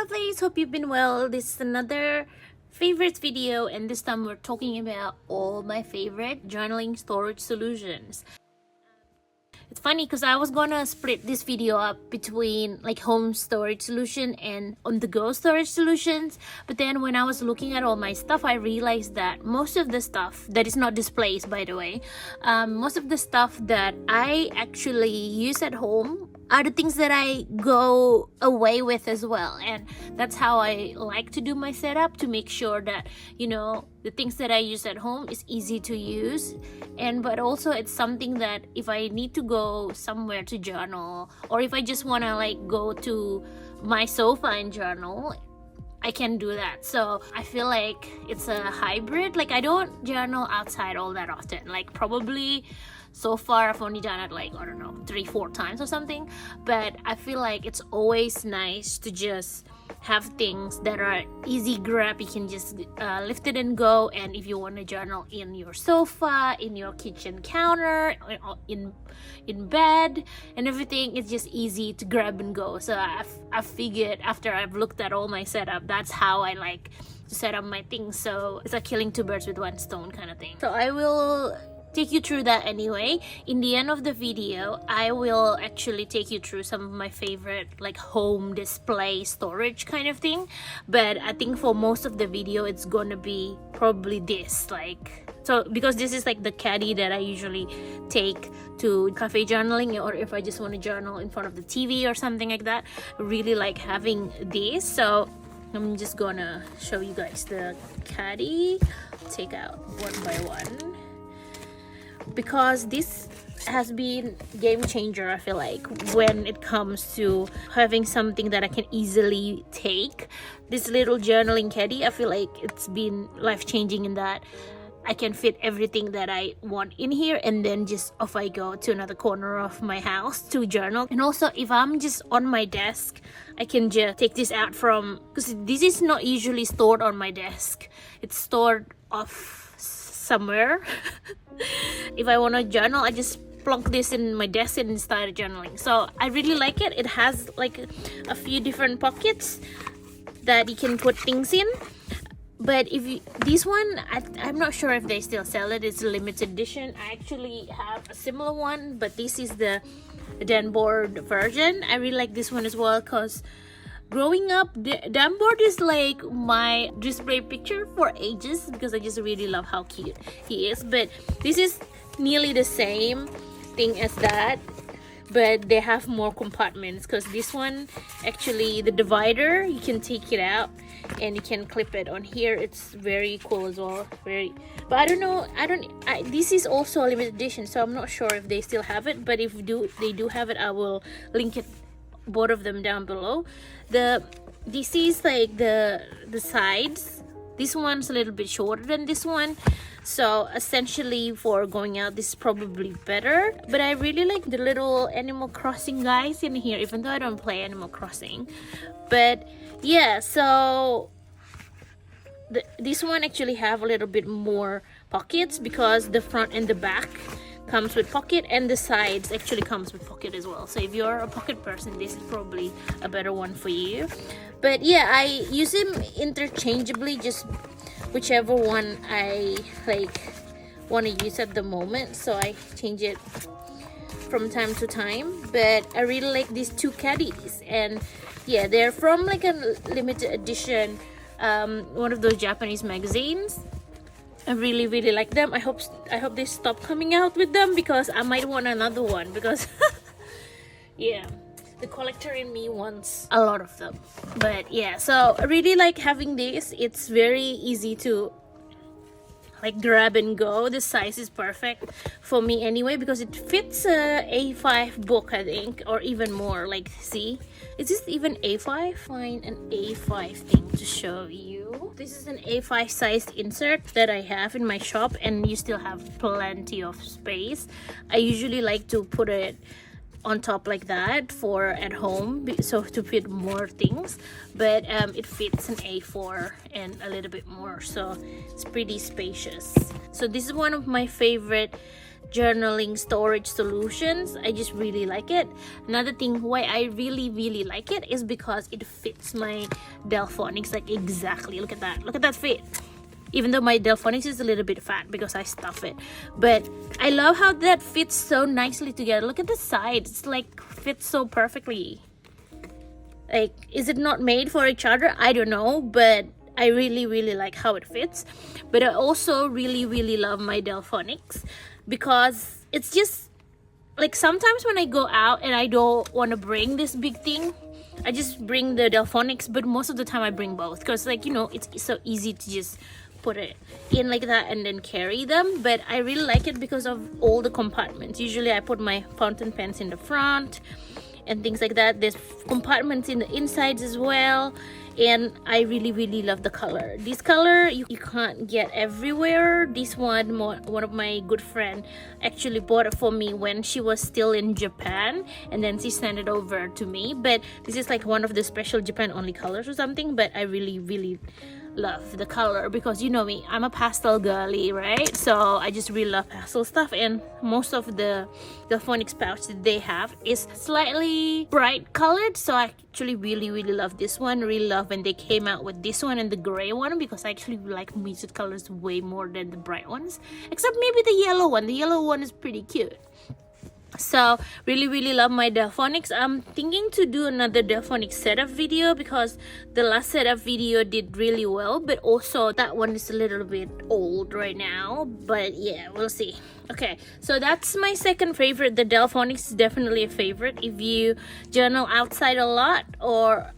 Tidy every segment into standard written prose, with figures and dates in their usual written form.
lovelies, hope you've been well. This is another favorites video, and this time we're talking about all my favorite journaling storage solutions. It's funny because I was gonna split this video up between like home storage solution and on-the-go storage solutions, but then when I was looking at all my stuff, I realized that most of the stuff that is not displays, by the way, most of the stuff that I actually use at home are the things that I go away with as well. And that's how I like to do my setup, to make sure that, you know, the things that I use at home is easy to use, and but also it's something that if I need to go somewhere to journal, or if I just want to like go to my sofa and journal, I can do that. So I feel like it's a hybrid. Like I don't journal outside all that often, like probably so far I've only done it like, I don't know, 3-4 times or something, but I feel like it's always nice to just have things that are easy grab. You can just lift it and go. And if you want to journal in your sofa, in your kitchen counter, in bed and everything, it's just easy to grab and go. So I figured after I've looked at all my setup, that's how I like to set up my things. So it's like killing two birds with one stone kind of thing. So I will take you through that anyway. In the end of the video, I will actually take you through some of my favorite like home display storage kind of thing, but I think for most of the video it's gonna be probably this, like, so because this is like the caddy that I usually take to cafe journaling, or if I just want to journal in front of the TV or something like that. I really like having this, so I'm just gonna show you guys the caddy. Take out one by one, because this has been game changer, I feel like, when it comes to having something that I can easily take. This little journaling caddy, I feel like it's been life-changing in that I can fit everything that I want in here, and then just off I go to another corner of my house to journal. And also if I'm just on my desk, I can just take this out from, because this is not usually stored on my desk, it's stored off somewhere. If I want to journal, I just plunk this in my desk and start journaling. So I really like it. It has like a few different pockets that you can put things in. But if you, this one, I'm not sure if they still sell it. It's a limited edition. I actually have a similar one, but this is the Danboard version. I really like this one as well, because growing up, Danboard is like my display picture for ages, because I just really love how cute he is. But this is nearly the same thing as that, but they have more compartments, because this one actually, the divider, you can take it out and you can clip it on here. It's very cool as well. Very, but I don't know, this is also a limited edition, so I'm not sure if they still have it, but if they do have it, I will link it, both of them, down below. This is like the sides. This one's a little bit shorter than this one, so essentially for going out, this is probably better. But I really like the little Animal Crossing guys in here, even though I don't play Animal Crossing. But yeah, so this one actually have a little bit more pockets, because the front and the back comes with pocket, and the sides actually comes with pocket as well. So if you're a pocket person, this is probably a better one for you. But yeah, I use them interchangeably, just whichever one I like want to use at the moment, so I change it from time to time. But I really like these two caddies, and yeah, they're from like a limited edition, one of those Japanese magazines. I really like them. I hope they stop coming out with them, because I might want another one, because yeah, the collector in me wants a lot of them. But yeah, so I really like having this. It's very easy to like grab and go. The size is perfect for me anyway, because it fits a A5 book, I think, or even more. Like, see, is this even A5? Find an A5 thing to show you. This is an A5 sized insert that I have in my shop, and you still have plenty of space. I usually like to put it on top like that for at home, so to fit more things, but it fits an A4 and a little bit more, so it's pretty spacious. So this is one of my favorite journaling storage solutions. I just really like it. Another thing why I really like it is because it fits my Delphonics like exactly. Look at that fit. Even though my Delphonics is a little bit fat because I stuff it, but I love how that fits so nicely together. Look at the sides, it's like fits so perfectly. Like, is it not made for each other? I don't know, but I really like how it fits. But I also really love my Delphonics because it's just like sometimes when I go out and I don't want to bring this big thing, I just bring the Delphonics, but most of the time I bring both because, like, you know, it's so easy to just put it in like that and then carry them. But I really like it because of all the compartments. Usually I put my fountain pens in the front and things like that. There's compartments in the insides as well, and I really love the color. This color you can't get everywhere. This one of my good friend actually bought it for me when she was still in Japan, and then she sent it over to me. But this is like one of the special Japan only colors or something. But I really love the color because, you know me, I'm a pastel girly, right? So I just really love pastel stuff, and most of the phonics pouch that they have is slightly bright colored. So I actually really love this one. Really love when they came out with this one and the gray one, because I actually like muted colors way more than the bright ones, except maybe the yellow one. The yellow one is pretty cute. So really love my Delphonics. I'm thinking to do another Delphonics setup video because the last setup video did really well, but also that one is a little bit old right now. But yeah, we'll see. Okay, so that's my second favorite. The Delphonics is definitely a favorite if you journal outside a lot, or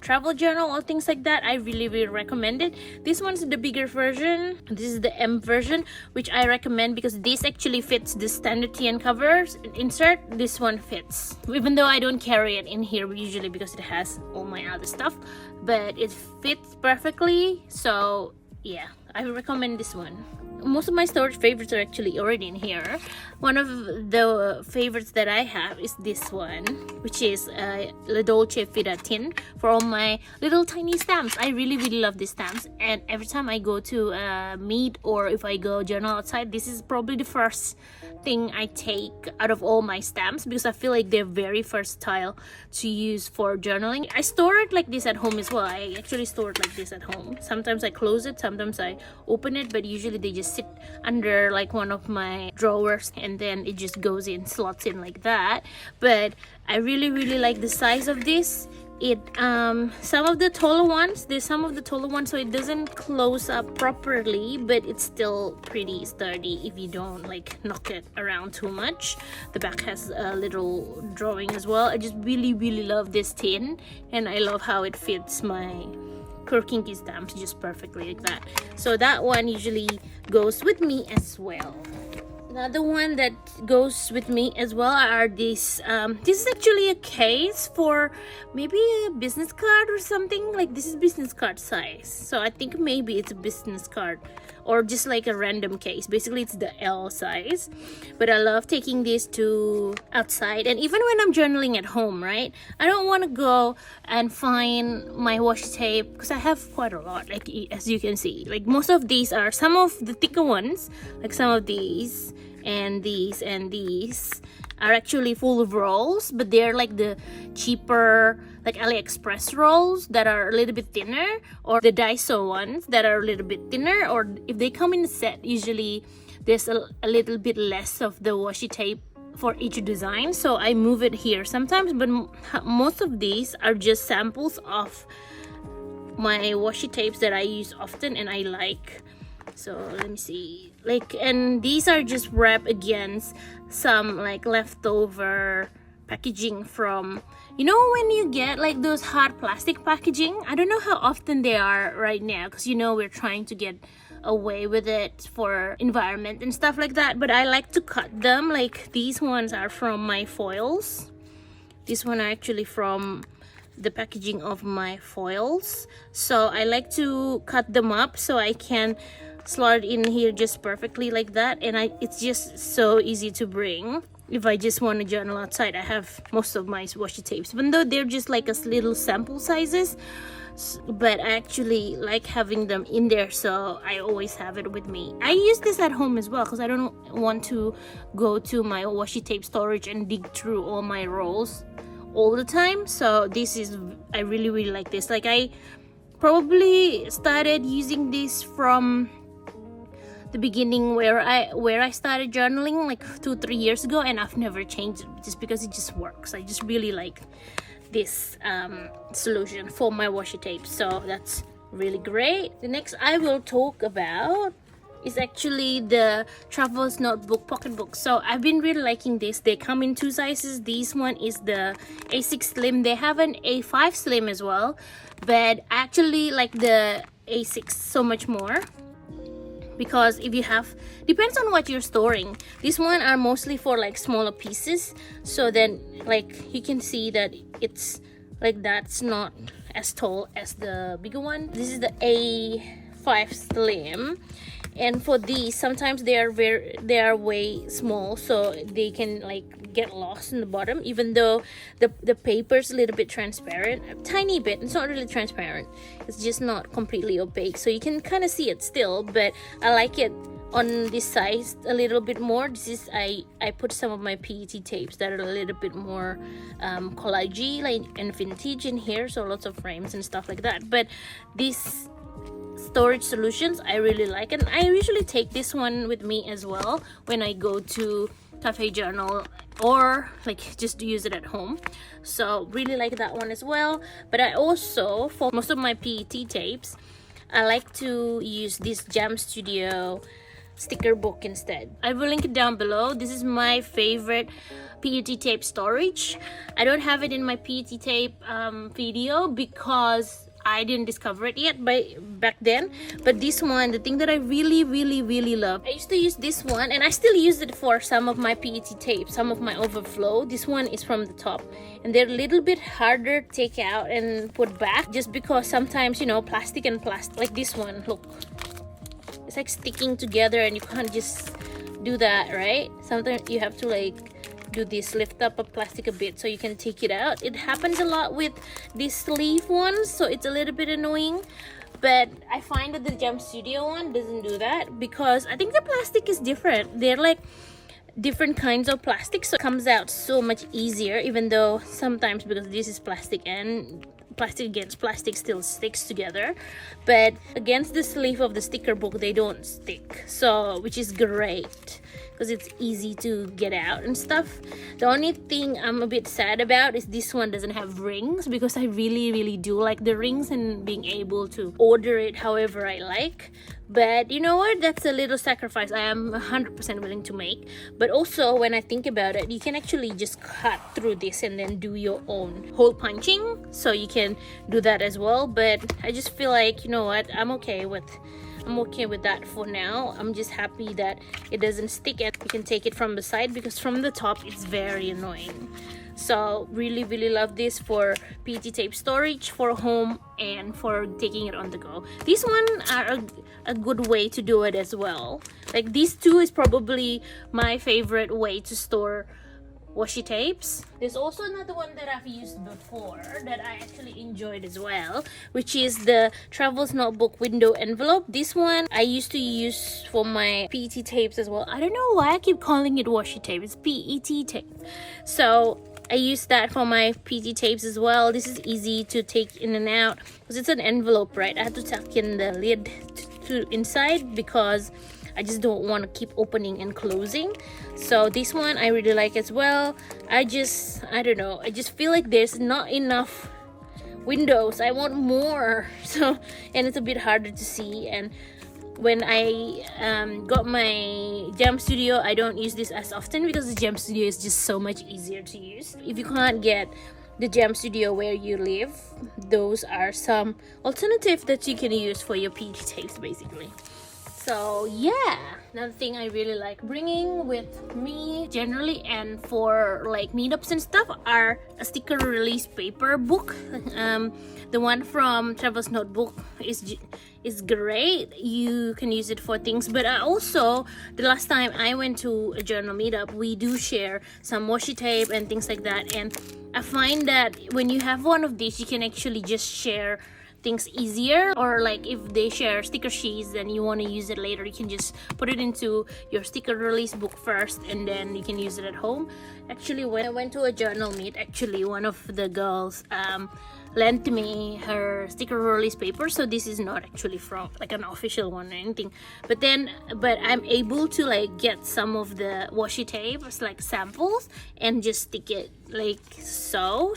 travel journal or things like that. I really recommend it. This one's the bigger version. This is the M version, which I recommend because this actually fits the standard TN covers insert. This one fits, even though I don't carry it in here usually because it has all my other stuff, but it fits perfectly. So yeah, I recommend this one. Most of my storage favorites are actually already in here. One of the favorites that I have is this one, which is La Dolce Vita tin for all my little tiny stamps. I really love these stamps, and every time I go to meet or if I go journal outside, this is probably the first thing I take out of all my stamps because I feel like they're very versatile to use for journaling. I store it like this at home as well. I actually store it like this at home. Sometimes I close it, sometimes I open it, but usually they just sit under like one of my drawers and then it just goes in, slots in like that. But I really like the size of this. It some of the taller ones, so it doesn't close up properly, but it's still pretty sturdy if you don't like knock it around too much. The back has a little drawing as well. I just really love this tin, and I love how it fits my Kirkinky stamps just perfectly like that. So that one usually goes with me as well. Another one that goes with me as well are these. This is actually a case for maybe a business card or something. Like, this is business card size. So I think maybe it's a business card or just like a random case. Basically, it's the L size. But I love taking this to outside. And even when I'm journaling at home, right? I don't want to go and find my washi tape because I have quite a lot, like as you can see. Like, most of these are some of the thicker ones, like some of these and these are actually full of rolls, but they're like the cheaper, like AliExpress rolls that are a little bit thinner, or the Daiso ones that are a little bit thinner, or if they come in a set, usually there's a little bit less of the washi tape for each design. So I move it here sometimes, but most of these are just samples of my washi tapes that I use often and I like. So let me see, like, and these are just wrapped against some like leftover packaging from, you know, when you get like those hard plastic packaging. I don't know how often they are right now because, you know, we're trying to get away with it for environment and stuff like that, but I like to cut them. Like, these ones are from my foils. These one are actually from the packaging of my foils, so I like to cut them up so I can slot in here just perfectly like that. And it's just so easy to bring if I just want to journal outside. I have most of my washi tapes, even though they're just like a little sample sizes, but I actually like having them in there, so I always have it with me. I use this at home as well because I don't want to go to my washi tape storage and dig through all my rolls all the time. So this is, I really like this. Like, I probably started using this from the beginning where I started journaling like 2-3 years ago, and I've never changed it just because it just works. I just really like this solution for my washi tape, so that's really great. The next I will talk about is actually the Travels Notebook Pocketbook. So I've been really liking this. They come in 2 sizes. This one is the A6 Slim. They have an A5 Slim as well, but I actually like the A6 so much more, because if you have, depends on what you're storing. This one are mostly for like smaller pieces, so then like you can see that it's like that's not as tall as the bigger one. This is the A5 Slim, and for these sometimes they are way small, so they can like get lost in the bottom, even though the paper is a little bit transparent, a tiny bit. It's not really transparent, it's just not completely opaque, so you can kind of see it still, but I like it on this size a little bit more. This is, I put some of my PET tapes that are a little bit more collagey like and vintage in here, so lots of frames and stuff like that. But these storage solutions I really like, and I usually take this one with me as well when I go to cafe journal or like just to use it at home. So really like that one as well. But I also, for most of my PET tapes, I like to use this Jam Studio sticker book instead. I will link it down below. This is my favorite PET tape storage. I don't have it in my PET tape video because I didn't discover it yet back then. But this one, the thing that I really love, I used to use this one, and I still use it for some of my PET tapes, some of my overflow. This one is from the top, and they're a little bit harder to take out and put back, just because sometimes, you know, plastic and plastic, like this one, look, it's like sticking together and you can't just do that, right? Sometimes you have to like do this, lift up a plastic a bit so you can take it out. It happens a lot with these sleeve ones, so it's a little bit annoying. But I find that the Jam Studio one doesn't do that, because I think the plastic is different. They're like different kinds of plastic, so it comes out so much easier, even though sometimes, because this is plastic and plastic against plastic still sticks together, but against the sleeve of the sticker book they don't stick, so which is great because it's easy to get out and stuff. The only thing I'm a bit sad about is this one doesn't have rings, because I really do like the rings and being able to order it however I like. But you know what, that's a little sacrifice I am 100% willing to make. But also, when I think about it, you can actually just cut through this and then do your own hole punching, so you can do that as well. But I just feel like, you know what, I'm okay with that for now. I'm just happy that it doesn't stick and you can take it from the side, because from the top it's very annoying. So really love this for PET tape storage, for home, and for taking it on the go. These one are a good way to do it as well. Like these two is probably my favorite way to store washi tapes. There's also another one that I've used before that I actually enjoyed as well, which is the Travels Notebook Window Envelope. This one I used to use for my PET tapes as well. I don't know why I keep calling it washi tape. It's PET tape. So I use that for my PET tapes as well. This is easy to take in and out because it's an envelope, right? I have to tuck in the lid to inside because I just don't want to keep opening and closing. So this one I really like as well. I don't know, I just feel like there's not enough windows. I want more. So, and it's a bit harder to see. And when I got my Jam Studio, I don't use this as often because the Jam Studio is just so much easier to use. If you can't get the Jam Studio where you live, those are some alternatives that you can use for your PET tapes basically. So yeah, another thing I really like bringing with me generally and for like meetups and stuff are a sticker release paper book. The one from Travels Notebook is great. You can use it for things, but I also, the last time I went to a journal meetup, we do share some washi tape and things like that, and I find that when you have one of these, you can actually just share things easier, or like if they share sticker sheets then you want to use it later, you can just put it into your sticker release book first and then you can use it at home. Actually, when I went to a journal meet, actually one of the girls lent me her sticker release paper, so this is not actually from like an official one or anything, but I'm able to like get some of the washi tapes like samples and just stick it like so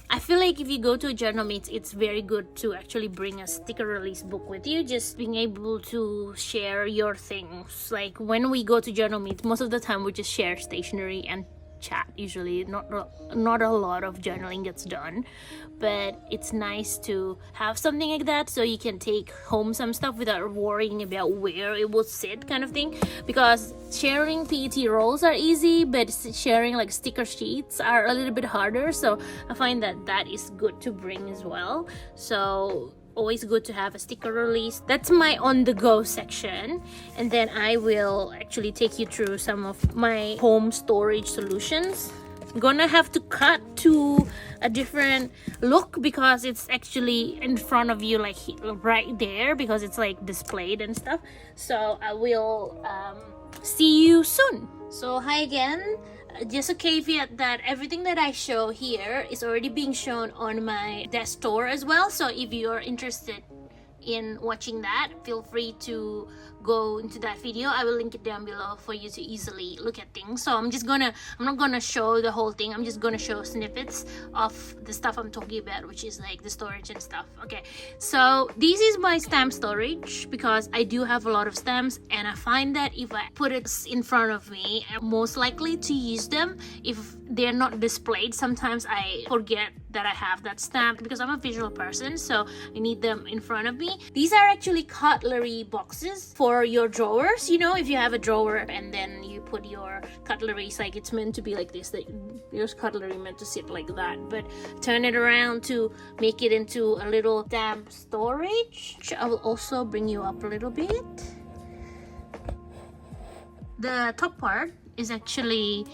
I feel like if you go to a journal meet, it's very good to actually bring a sticker release book with you, just being able to share your things. Like when we go to journal meet, most of the time we just share stationery and chat. Usually not a lot of journaling gets done, but it's nice to have something like that so you can take home some stuff without worrying about where it will sit, kind of thing. Because sharing PET rolls are easy, but sharing like sticker sheets are a little bit harder, so I find that is good to bring as well. So always good to have a sticker release. That's my on the go section, and then I will actually take you through some of my home storage solutions. I'm gonna have to cut to a different look because it's actually in front of you, like right there, because it's like displayed and stuff. So I will see you soon. So hi again. Just a caveat that everything that I show here is already being shown on my desk store as well. So if you're interested in watching that, feel free to go into that video. I will link it down below for you to easily look at things. So I'm not gonna show the whole thing. I'm just gonna show snippets of the stuff I'm talking about, which is like the storage and stuff. Okay, so this is my stamp storage because I do have a lot of stamps, and I find that if I put it in front of me, I'm most likely to use them. If they're not displayed, sometimes I forget that I have that stamp because I'm a visual person, so I need them in front of me. These are actually cutlery boxes for your drawers. You know, if you have a drawer and then you put your cutleries, like it's meant to be like this, that your cutlery meant to sit like that, but turn it around to make it into a little stamp storage. I will also bring you up a little bit. The top part is actually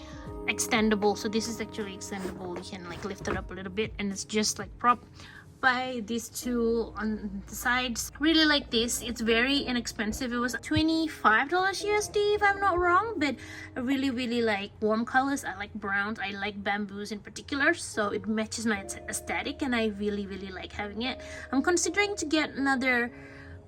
extendable, so this is actually extendable. You can like lift it up a little bit, and it's just like prop by these two on the sides. Really like this. It's very inexpensive. It was $25 USD if I'm not wrong, but I really like warm colors. I like browns, I like bamboos in particular, so it matches my aesthetic, and I really like having it. I'm considering to get another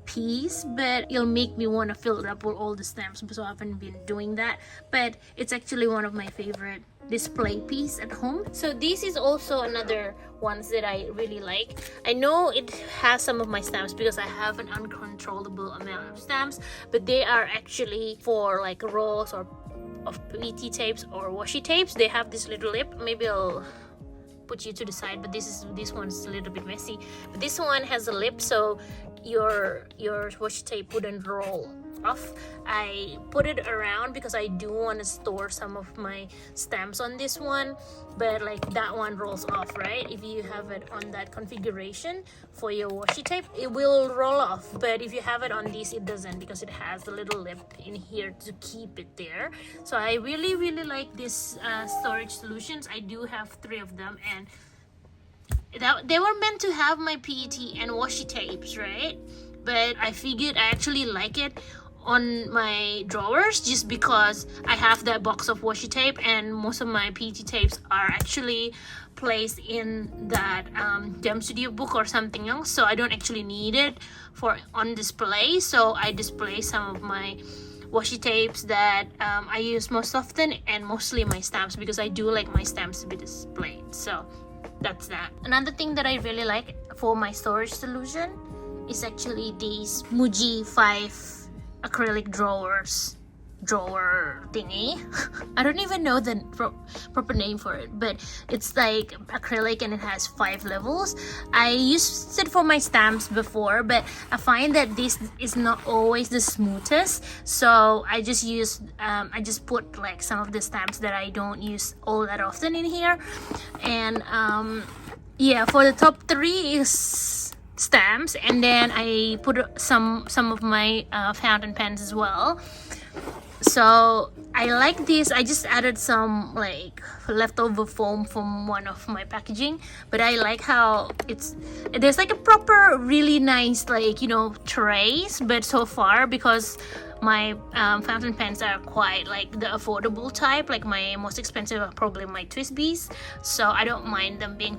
piece, but it'll make me want to fill it up with all the stamps, so I haven't been doing that. But it's actually one of my favorite display piece at home. So this is also another ones that I really like. I know it has some of my stamps because I have an uncontrollable amount of stamps, but they are actually for like rolls or of PET tapes or washi tapes. They have this little lip. Maybe I'll put you to the side, but this one's a little bit messy. But this one has a lip, so your washi tape wouldn't roll off. I put it around because I do want to store some of my stamps on this one, but like that one rolls off, right? If you have it on that configuration for your washi tape, it will roll off, but if you have it on this, it doesn't, because it has the little lip in here to keep it there. So I really like this storage solutions. I do have 3 of them, and they were meant to have my PET and washi tapes, right? But I figured I actually like it on my drawers just because I have that box of washi tape, and most of my PET tapes are actually placed in that Gem Studio book or something else, so I don't actually need it for on display. So I display some of my washi tapes that I use most often, and mostly my stamps, because I do like my stamps to be displayed. So that's that. Another thing that I really like for my storage solution is actually these Muji 5 acrylic drawer thingy. I don't even know the proper name for it, but it's like acrylic and it has 5 levels. I used it for my stamps before, but I find that this is not always the smoothest, so I just put like some of the stamps that I don't use all that often in here. And yeah, for the top 3 is stamps, and then I put some of my fountain pens as well. So I like this. I just added some like leftover foam from one of my packaging, but I like how there's like a proper really nice like, you know, trays. But so far, because my fountain pens are quite like the affordable type, like my most expensive are probably my Twisbies, so I don't mind them being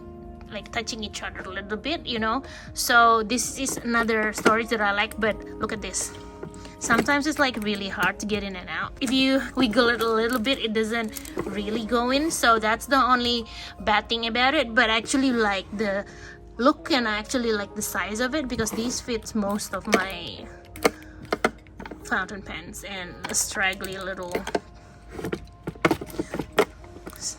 like touching each other a little bit, you know. So this is another storage that I like. But look at this. Sometimes it's like really hard to get in and out. If you wiggle it a little bit, it doesn't really go in. So that's the only bad thing about it. But I actually like the look, and I actually like the size of it, because these fits most of my fountain pens. And a straggly little,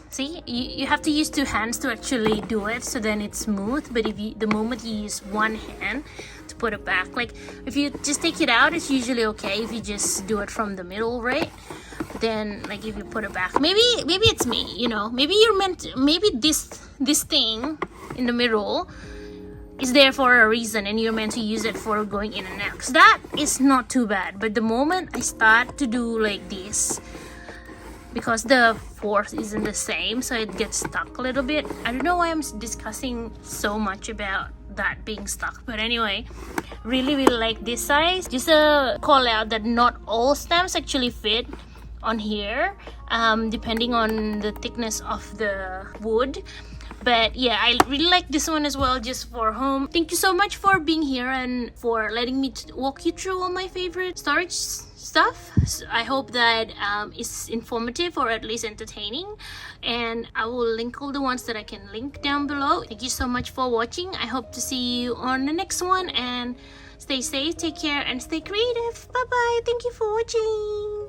see, you have to use two hands to actually do it, so then it's smooth. But if the moment you use one hand to put it back, like if you just take it out, it's usually okay if you just do it from the middle, right? But then like if you put it back, maybe it's me, you know, maybe you're meant to, maybe this thing in the middle is there for a reason, and you're meant to use it for going in and out. So that is not too bad. But the moment I start to do like this, because the force isn't the same, so it gets stuck a little bit. I don't know why I'm discussing so much about that being stuck, but anyway, really like this size. Just a call out that not all stamps actually fit on here, depending on the thickness of the wood. But yeah, I really like this one as well, just for home. Thank you so much for being here and for letting me walk you through all my favorite storage stuff. So I hope that it's informative or at least entertaining, and I will link all the ones that I can link down below. Thank you so much for watching. I hope to see you on the next one, and stay safe, take care, and stay creative. Bye bye. Thank you for watching.